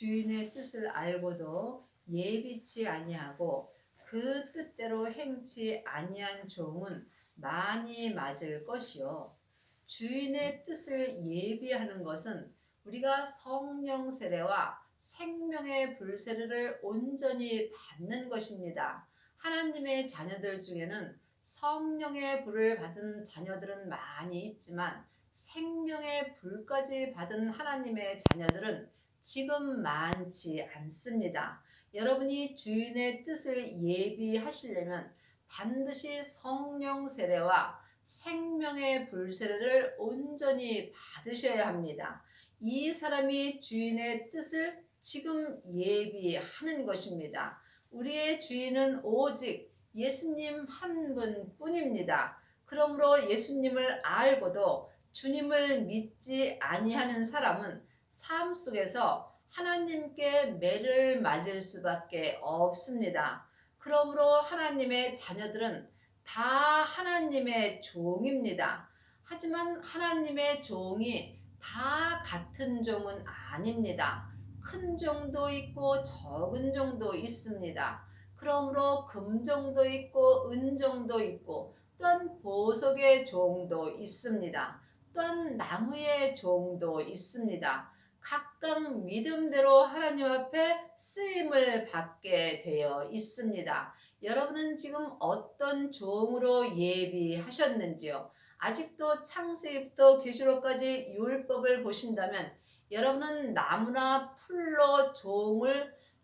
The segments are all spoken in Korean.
주인의 뜻을 알고도 예비치 아니하고 그 뜻대로 행치 아니한 종은 많이 맞을 것이요. 주인의 뜻을 예비하는 것은 우리가 성령 세례와 생명의 불 세례를 온전히 받는 것입니다. 하나님의 자녀들 중에는 성령의 불을 받은 자녀들은 많이 있지만 생명의 불까지 받은 하나님의 자녀들은 지금 많지 않습니다. 여러분이 주인의 뜻을 예비하시려면 반드시 성령 세례와 생명의 불 세례를 온전히 받으셔야 합니다. 이 사람이 주인의 뜻을 지금 예비하는 것입니다. 우리의 주인은 오직 예수님 한 분뿐입니다. 그러므로 예수님을 알고도 주님을 믿지 아니하는 사람은 삶 속에서 하나님께 매를 맞을 수밖에 없습니다. 그러므로 하나님의 자녀들은 다 하나님의 종입니다. 하지만 하나님의 종이 다 같은 종은 아닙니다. 큰 종도 있고 적은 종도 있습니다. 그러므로 금종도 있고 은종도 있고 또한 보석의 종도 있습니다. 또한 나무의 종도 있습니다. 각각 믿음대로 하나님 앞에 쓰임을 받게 되어 있습니다. 여러분은 지금 어떤 종으로 예비하셨는지요? 아직도 창세기부터 계시록까지 율법을 보신다면 여러분은 나무나 풀로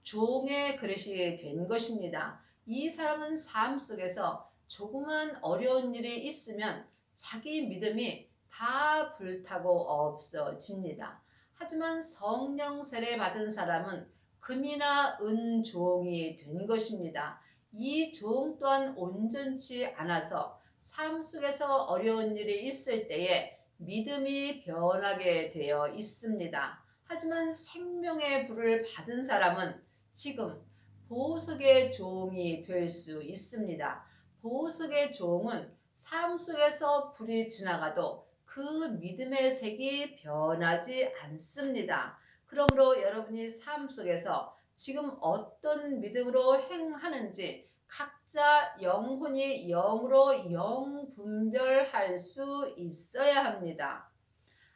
종의 그릇이 된 것입니다. 이 사람은 삶 속에서 조그만 어려운 일이 있으면 자기 믿음이 다 불타고 없어집니다. 하지만 성령 세례 받은 사람은 금이나 은 종이 된 것입니다. 이 종 또한 온전치 않아서 삶 속에서 어려운 일이 있을 때에 믿음이 변하게 되어 있습니다. 하지만 생명의 불을 받은 사람은 지금 보석의 종이 될 수 있습니다. 보석의 종은 삶 속에서 불이 지나가도 그 믿음의 색이 변하지 않습니다. 그러므로 여러분이 삶 속에서 지금 어떤 믿음으로 행하는지 각자 영혼이 영으로 영 분별할 수 있어야 합니다.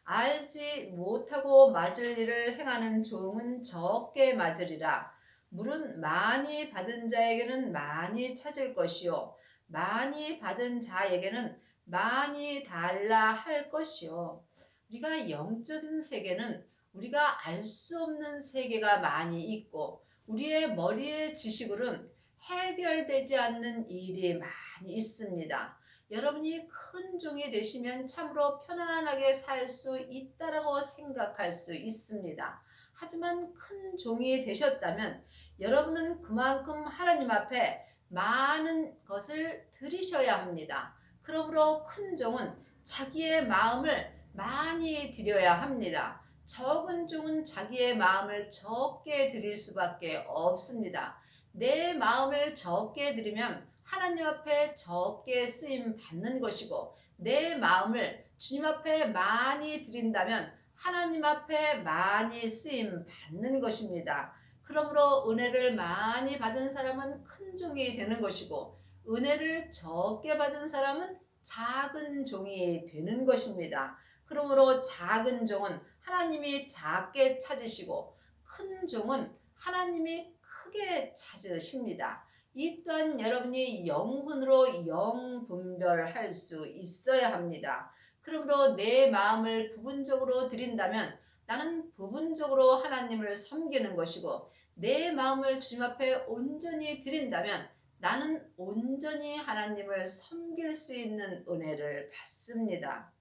알지 못하고 맞을 일을 행하는 종은 적게 맞으리라. 물은 많이 받은 자에게는 많이 찾을 것이요 많이 받은 자에게는 많이 달라 할 것이요. 우리가 영적인 세계는 우리가 알 수 없는 세계가 많이 있고 우리의 머리의 지식으로는 해결되지 않는 일이 많이 있습니다. 여러분이 큰 종이 되시면 참으로 편안하게 살 수 있다라고 생각할 수 있습니다. 하지만 큰 종이 되셨다면 여러분은 그만큼 하나님 앞에 많은 것을 드리셔야 합니다. 그러므로 큰 종은 자기의 마음을 많이 드려야 합니다. 적은 종은 자기의 마음을 적게 드릴 수밖에 없습니다. 내 마음을 적게 드리면 하나님 앞에 적게 쓰임 받는 것이고 내 마음을 주님 앞에 많이 드린다면 하나님 앞에 많이 쓰임 받는 것입니다. 그러므로 은혜를 많이 받은 사람은 큰 종이 되는 것이고 은혜를 적게 받은 사람은 작은 종이 되는 것입니다. 그러므로 작은 종은 하나님이 작게 찾으시고 큰 종은 하나님이 크게 찾으십니다. 이 또한 여러분이 영혼으로 영 분별할 수 있어야 합니다. 그러므로 내 마음을 부분적으로 드린다면 나는 부분적으로 하나님을 섬기는 것이고 내 마음을 주님 앞에 온전히 드린다면 나는 온전히 하나님을 섬길 수 있는 은혜를 받습니다.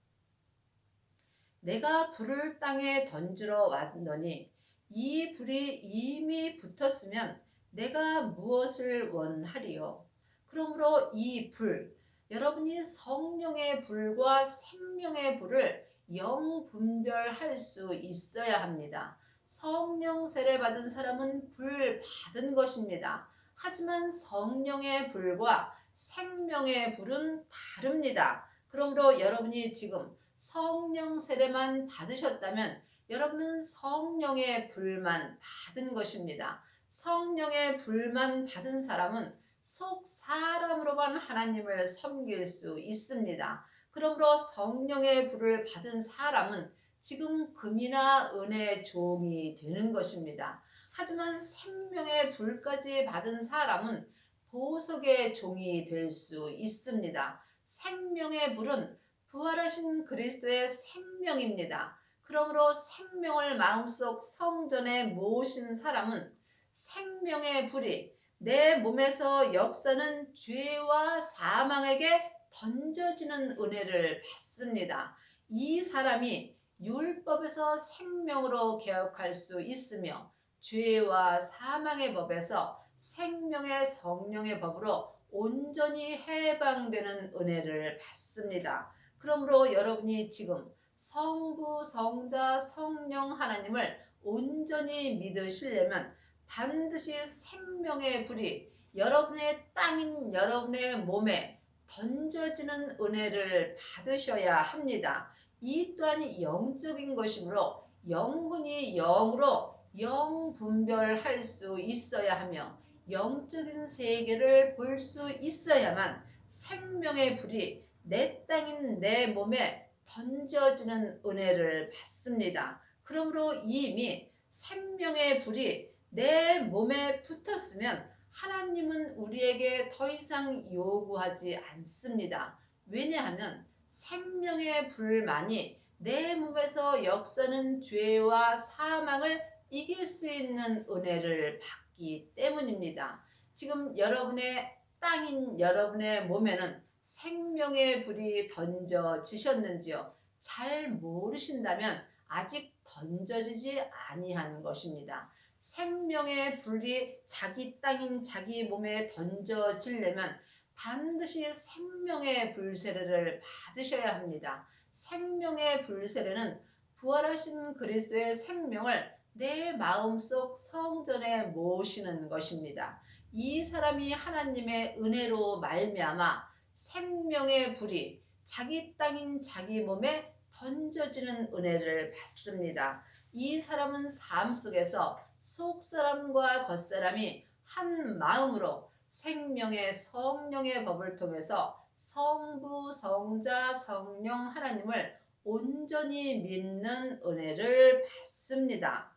내가 불을 땅에 던지러 왔더니 이 불이 이미 붙었으면 내가 무엇을 원하리요? 그러므로 이 불, 여러분이 성령의 불과 생명의 불을 영 분별할 수 있어야 합니다. 성령 세례 받은 사람은 불 받은 것입니다. 하지만 성령의 불과 생명의 불은 다릅니다. 그러므로 여러분이 지금 성령 세례만 받으셨다면 여러분은 성령의 불만 받은 것입니다. 성령의 불만 받은 사람은 속 사람으로만 하나님을 섬길 수 있습니다. 그러므로 성령의 불을 받은 사람은 지금 금이나 은혜의 종이 되는 것입니다. 하지만 생명의 불까지 받은 사람은 보석의 종이 될 수 있습니다. 생명의 불은 부활하신 그리스도의 생명입니다. 그러므로 생명을 마음속 성전에 모으신 사람은 생명의 불이 내 몸에서 역사는 죄와 사망에게 던져지는 은혜를 받습니다. 이 사람이 율법에서 생명으로 개혁할 수 있으며 죄와 사망의 법에서 생명의 성령의 법으로 온전히 해방되는 은혜를 받습니다. 그러므로 여러분이 지금 성부, 성자, 성령 하나님을 온전히 믿으시려면 반드시 생명의 불이 여러분의 땅인 여러분의 몸에 던져지는 은혜를 받으셔야 합니다. 이 또한 영적인 것이므로 영혼이 영으로 영분별할 수 있어야 하며 영적인 세계를 볼 수 있어야만 생명의 불이 내 땅인 내 몸에 던져지는 은혜를 받습니다. 그러므로 이미 생명의 불이 내 몸에 붙었으면 하나님은 우리에게 더 이상 요구하지 않습니다. 왜냐하면 생명의 불만이 내 몸에서 역사는 죄와 사망을 이길 수 있는 은혜를 받기 때문입니다. 지금 여러분의 땅인 여러분의 몸에는 생명의 불이 던져지셨는지요? 잘 모르신다면 아직 던져지지 아니한 것입니다. 생명의 불이 자기 땅인 자기 몸에 던져지려면 반드시 생명의 불세례를 받으셔야 합니다. 생명의 불세례는 부활하신 그리스도의 생명을 내 마음속 성전에 모시는 것입니다. 이 사람이 하나님의 은혜로 말미암아 생명의 불이 자기 땅인 자기 몸에 던져지는 은혜를 받습니다. 이 사람은 삶 속에서 속사람과 겉사람이 한 마음으로 생명의 성령의 법을 통해서 성부, 성자, 성령 하나님을 온전히 믿는 은혜를 받습니다.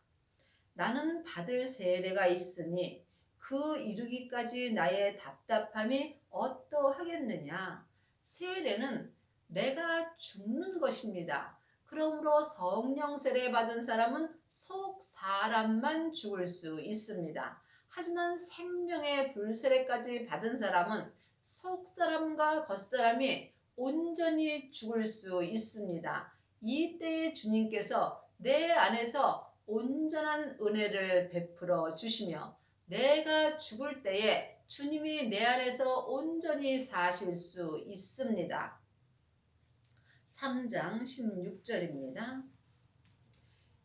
나는 받을 세례가 있으니 그 이루기까지 나의 답답함이 어떠하겠느냐. 세례는 내가 죽는 것입니다. 그러므로 성령 세례 받은 사람은 속 사람만 죽을 수 있습니다. 하지만 생명의 불세례까지 받은 사람은 속 사람과 겉 사람이 온전히 죽을 수 있습니다. 이때에 주님께서 내 안에서 온전한 은혜를 베풀어 주시며 내가 죽을 때에 주님이 내 안에서 온전히 사실 수 있습니다. 3장 16절입니다.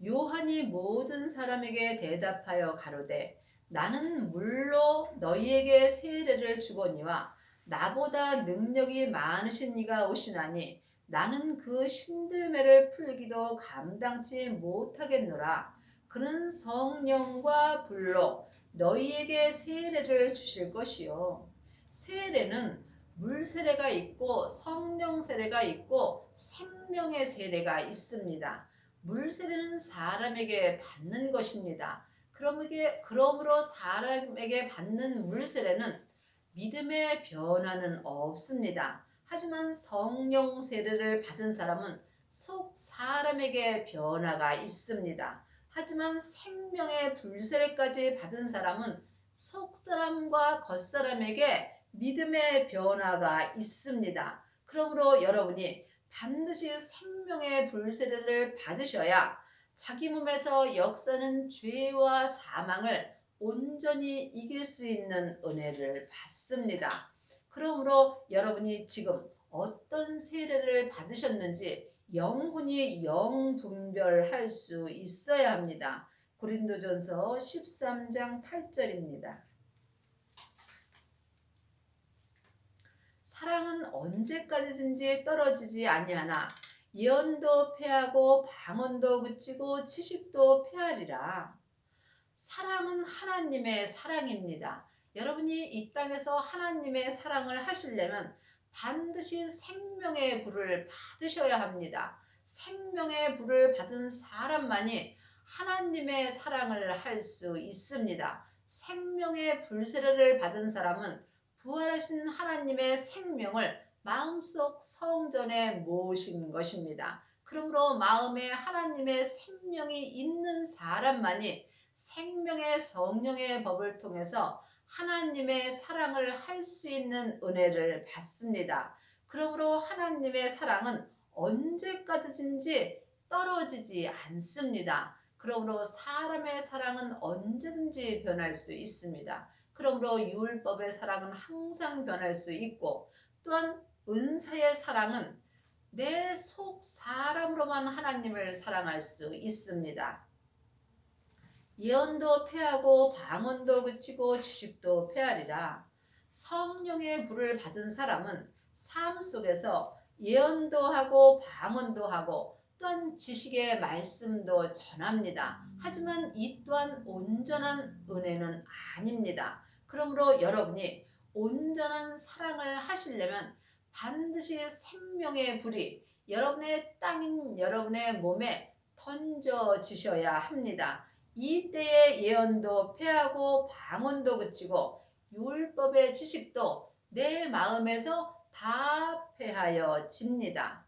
요한이 모든 사람에게 대답하여 가로되 나는 물로 너희에게 세례를 주거니와 나보다 능력이 많으신 이가 오시나니 나는 그 신들매를 풀기도 감당치 못하겠노라. 그는 성령과 불로 너희에게 세례를 주실 것이요. 세례는 물 세례가 있고 성령 세례가 있고 생명의 세례가 있습니다. 물 세례는 사람에게 받는 것입니다. 그러므로 사람에게 받는 물 세례는 믿음의 변화는 없습니다. 하지만 성령 세례를 받은 사람은 속 사람에게 변화가 있습니다. 하지만 생명의 불세례까지 받은 사람은 속 사람과 겉 사람에게 믿음의 변화가 있습니다. 그러므로 여러분이 반드시 생명의 불세례를 받으셔야 자기 몸에서 역사는 죄와 사망을 온전히 이길 수 있는 은혜를 받습니다. 그러므로 여러분이 지금 어떤 세례를 받으셨는지 영혼이 영분별할 수 있어야 합니다. 고린도전서 13장 8절입니다. 사랑은 언제까지든지 떨어지지 아니하나 예언도 패하고 방언도 그치고 지식도 패하리라. 사랑은 하나님의 사랑입니다. 여러분이 이 땅에서 하나님의 사랑을 하시려면 반드시 생명의 불을 받으셔야 합니다. 생명의 불을 받은 사람만이 하나님의 사랑을 할 수 있습니다. 생명의 불세례를 받은 사람은 부활하신 하나님의 생명을 마음속 성전에 모신 것입니다. 그러므로 마음에 하나님의 생명이 있는 사람만이 생명의 성령의 법을 통해서 하나님의 사랑을 할 수 있는 은혜를 받습니다. 그러므로 하나님의 사랑은 언제까지든지 떨어지지 않습니다. 그러므로 사람의 사랑은 언제든지 변할 수 있습니다. 그러므로 율법의 사랑은 항상 변할 수 있고, 또한 은사의 사랑은 내 속 사람으로만 하나님을 사랑할 수 있습니다. 예언도 패하고 방언도 그치고 지식도 패하리라. 성령의 불을 받은 사람은 삶 속에서 예언도 하고 방언도 하고 또한 지식의 말씀도 전합니다. 하지만 이 또한 온전한 은혜는 아닙니다. 그러므로 여러분이 온전한 사랑을 하시려면 반드시 생명의 불이 여러분의 땅인 여러분의 몸에 던져지셔야 합니다. 이때의 예언도 패하고 방언도 그치고 율법의 지식도 내 마음에서 다 패하여집니다.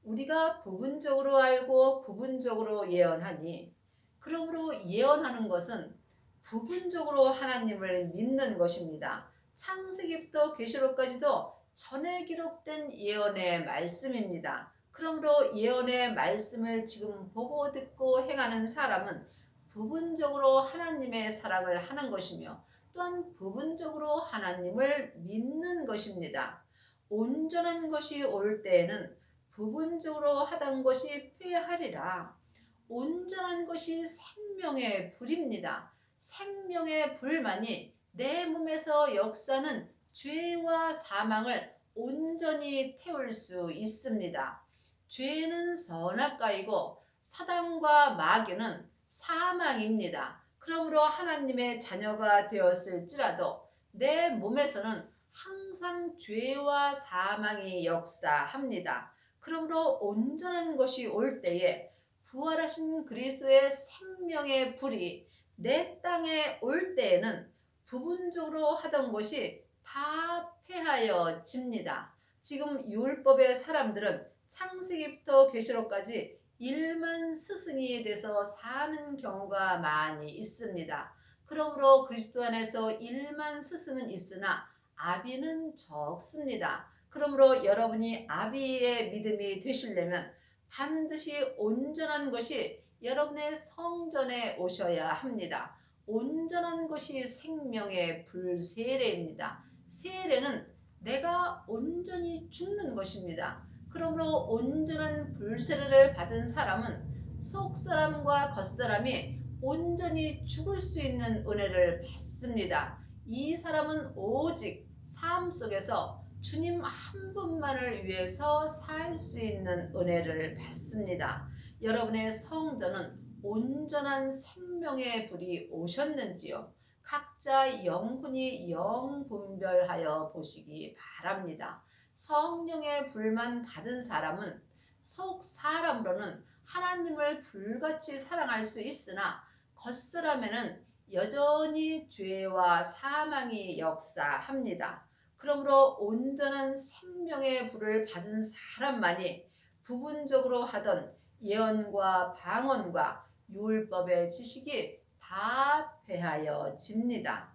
우리가 부분적으로 알고 부분적으로 예언하니, 그러므로 예언하는 것은 부분적으로 하나님을 믿는 것입니다. 창세기부터 계시록까지도 전에 기록된 예언의 말씀입니다. 그러므로 예언의 말씀을 지금 보고 듣고 행하는 사람은 부분적으로 하나님의 사랑을 하는 것이며 또한 부분적으로 하나님을 믿는 것입니다. 온전한 것이 올 때에는 부분적으로 하던 것이 패하리라. 온전한 것이 생명의 불입니다. 생명의 불만이 내 몸에서 역사는 죄와 사망을 온전히 태울 수 있습니다. 죄는 선악과이고 사단과 마귀는 사망입니다. 그러므로 하나님의 자녀가 되었을지라도 내 몸에서는 항상 죄와 사망이 역사합니다. 그러므로 온전한 것이 올 때에 부활하신 그리스도의 생명의 불이 내 땅에 올 때에는 부분적으로 하던 것이 다 패하여집니다. 지금 율법의 사람들은 창세기부터 계시록까지 일만 스승이 돼서 사는 경우가 많이 있습니다. 그러므로 그리스도 안에서 일만 스승은 있으나 아비는 적습니다. 그러므로 여러분이 아비의 믿음이 되시려면 반드시 온전한 것이 여러분의 성전에 오셔야 합니다. 온전한 것이 생명의 불세례입니다. 세례는 내가 온전히 죽는 것입니다. 그러므로 온전한 불세례를 받은 사람은 속사람과 겉사람이 온전히 죽을 수 있는 은혜를 받습니다. 이 사람은 오직 삶 속에서 주님 한 분만을 위해서 살 수 있는 은혜를 받습니다. 여러분의 성전은 온전한 생명의 불이 오셨는지요? 각자 영혼이 영분별하여 보시기 바랍니다. 성령의 불만 받은 사람은 속 사람으로는 하나님을 불같이 사랑할 수 있으나 겉사람에는 여전히 죄와 사망이 역사합니다. 그러므로 온전한 생명의 불을 받은 사람만이 부분적으로 하던 예언과 방언과 율법의 지식이 다 패하여집니다.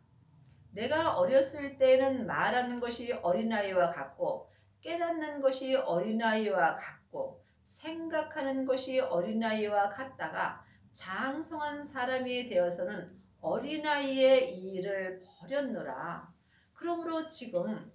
내가 어렸을 때에는 말하는 것이 어린아이와 같고 깨닫는 것이 어린아이와 같고 생각하는 것이 어린아이와 같다가 장성한 사람이 되어서는 어린아이의 일을 버렸노라. 그러므로 지금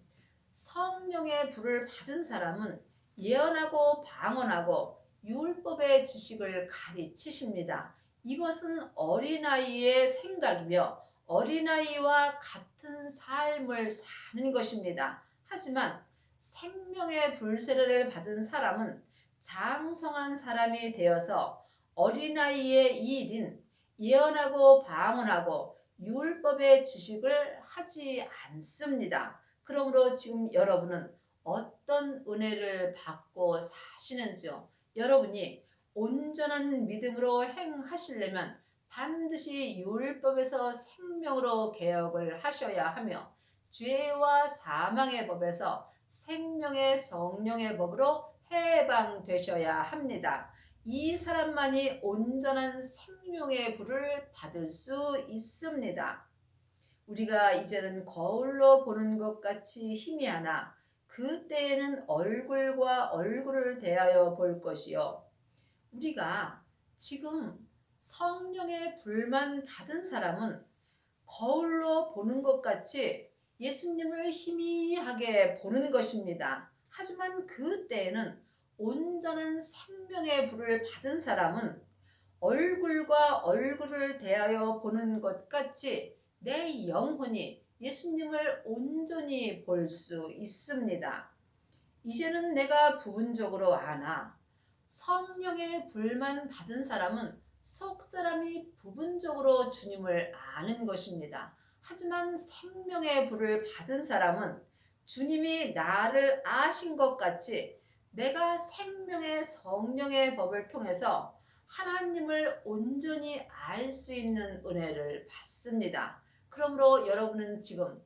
성령의 불을 받은 사람은 예언하고 방언하고 율법의 지식을 가르치십니다. 이것은 어린아이의 생각이며 어린아이와 같은 삶을 사는 것입니다. 하지만 생명의 불세례를 받은 사람은 장성한 사람이 되어서 어린아이의 이 일인 예언하고 방언하고 율법의 지식을 하지 않습니다. 그러므로 지금 여러분은 어떤 은혜를 받고 사시는지요? 여러분이 온전한 믿음으로 행하시려면 반드시 율법에서 생명으로 개혁을 하셔야 하며 죄와 사망의 법에서 생명의 성령의 법으로 해방되셔야 합니다. 이 사람만이 온전한 생명의 불을 받을 수 있습니다. 우리가 이제는 거울로 보는 것 같이 희미하나 그때에는 얼굴과 얼굴을 대하여 볼 것이요. 우리가 지금 성령의 불만 받은 사람은 거울로 보는 것 같이 예수님을 희미하게 보는 것입니다. 하지만 그때에는 온전한 생명의 불을 받은 사람은 얼굴과 얼굴을 대하여 보는 것 같이 내 영혼이 예수님을 온전히 볼 수 있습니다. 이제는 내가 부분적으로 아나 성령의 불만 받은 사람은 속사람이 부분적으로 주님을 아는 것입니다. 하지만 생명의 불을 받은 사람은 주님이 나를 아신 것 같이 내가 생명의 성령의 법을 통해서 하나님을 온전히 알 수 있는 은혜를 받습니다. 그러므로 여러분은 지금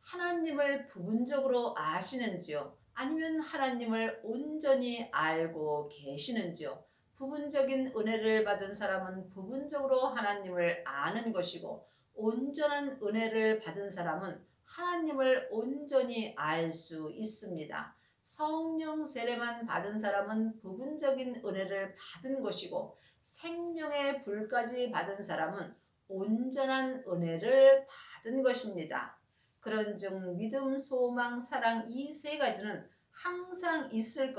하나님을 부분적으로 아시는지요? 아니면 하나님을 온전히 알고 계시는지요? 부분적인 은혜를 받은 사람은 부분적으로 하나님을 아는 것이고 온전한 은혜를 받은 사람은 하나님을 온전히 알 수 있습니다. 성령 세례만 받은 사람은 부분적인 은혜를 받은 것이고 생명의 불까지 받은 사람은 온전한 은혜를 받은 것입니다. 그런즉 믿음, 소망, 사랑 이 세 가지는 항상 있을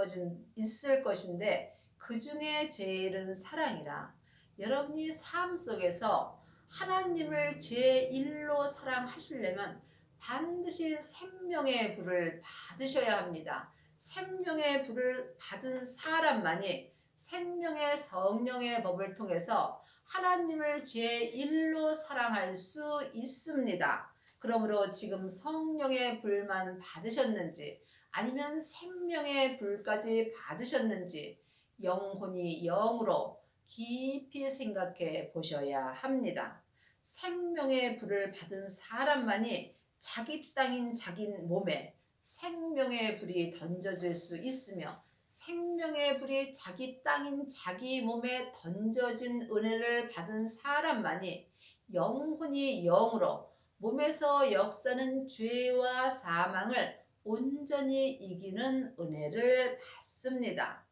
것인데 그 중에 제일은 사랑이라. 여러분이 삶 속에서 하나님을 제1로 사랑하시려면 반드시 생명의 불을 받으셔야 합니다. 생명의 불을 받은 사람만이 생명의 성령의 법을 통해서 하나님을 제1로 사랑할 수 있습니다. 그러므로 지금 성령의 불만 받으셨는지 아니면 생명의 불까지 받으셨는지 영혼이 영으로 깊이 생각해 보셔야 합니다. 생명의 불을 받은 사람만이 자기 땅인 자기 몸에 생명의 불이 던져질 수 있으며 생명의 불이 자기 땅인 자기 몸에 던져진 은혜를 받은 사람만이 영혼이 영으로 몸에서 역사는 죄와 사망을 온전히 이기는 은혜를 받습니다.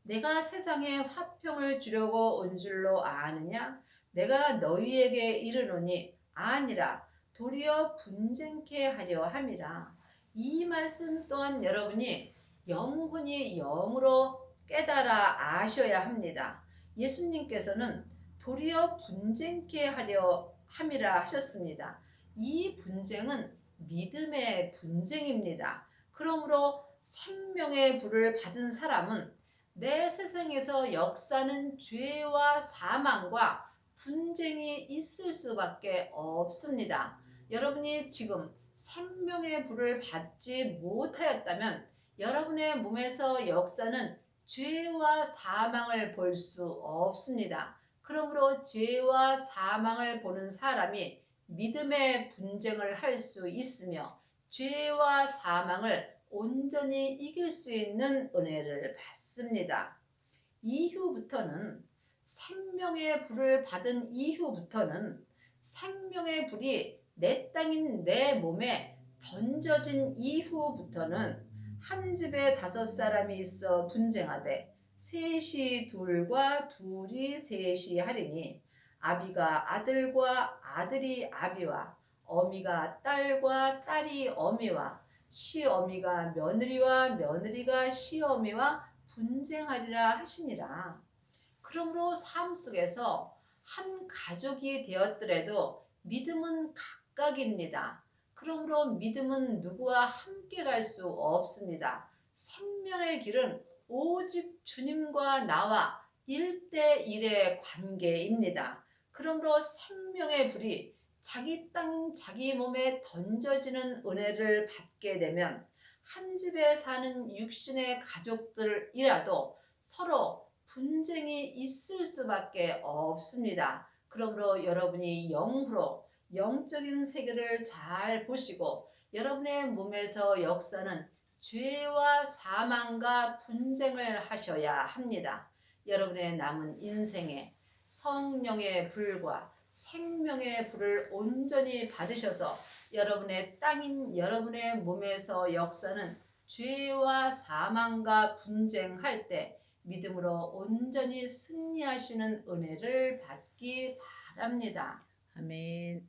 내가 세상에 화평을 주려고 온 줄로 아느냐? 내가 너희에게 이르노니 아니라 도리어 분쟁케 하려 함이라. 이 말씀 또한 여러분이 영혼이 영으로 깨달아 아셔야 합니다. 예수님께서는 도리어 분쟁케 하려 함이라 하셨습니다. 이 분쟁은 믿음의 분쟁입니다. 그러므로 생명의 불을 받은 사람은 내 세상에서 역사는 죄와 사망과 분쟁이 있을 수밖에 없습니다. 여러분이 지금 생명의 불을 받지 못하였다면 여러분의 몸에서 역사는 죄와 사망을 볼 수 없습니다. 그러므로 죄와 사망을 보는 사람이 믿음의 분쟁을 할 수 있으며 죄와 사망을 온전히 이길 수 있는 은혜를 받습니다. 이후부터는 생명의 불을 받은 이후부터는 생명의 불이 내 땅인 내 몸에 던져진 이후부터는 한 집에 5사람이 있어 분쟁하되 셋이 둘과 둘이 셋이 하리니 아비가 아들과 아들이 아비와 어미가 딸과 딸이 어미와 시어미가 며느리와 며느리가 시어미와 분쟁하리라 하시니라. 그러므로 삶 속에서 한 가족이 되었더라도 믿음은 각각입니다. 그러므로 믿음은 누구와 함께 갈 수 없습니다. 생명의 길은 오직 주님과 나와 1대1의 관계입니다. 그러므로 생명의 불이 자기 땅인 자기 몸에 던져지는 은혜를 받게 되면 한 집에 사는 육신의 가족들이라도 서로 분쟁이 있을 수밖에 없습니다. 그러므로 여러분이 영으로 영적인 세계를 잘 보시고 여러분의 몸에서 역사는 죄와 사망과 분쟁을 하셔야 합니다. 여러분의 남은 인생에 성령의 불과 생명의 불을 온전히 받으셔서 여러분의 땅인 여러분의 몸에서 역사는 죄와 사망과 분쟁할 때 믿음으로 온전히 승리하시는 은혜를 받기 바랍니다. 아멘.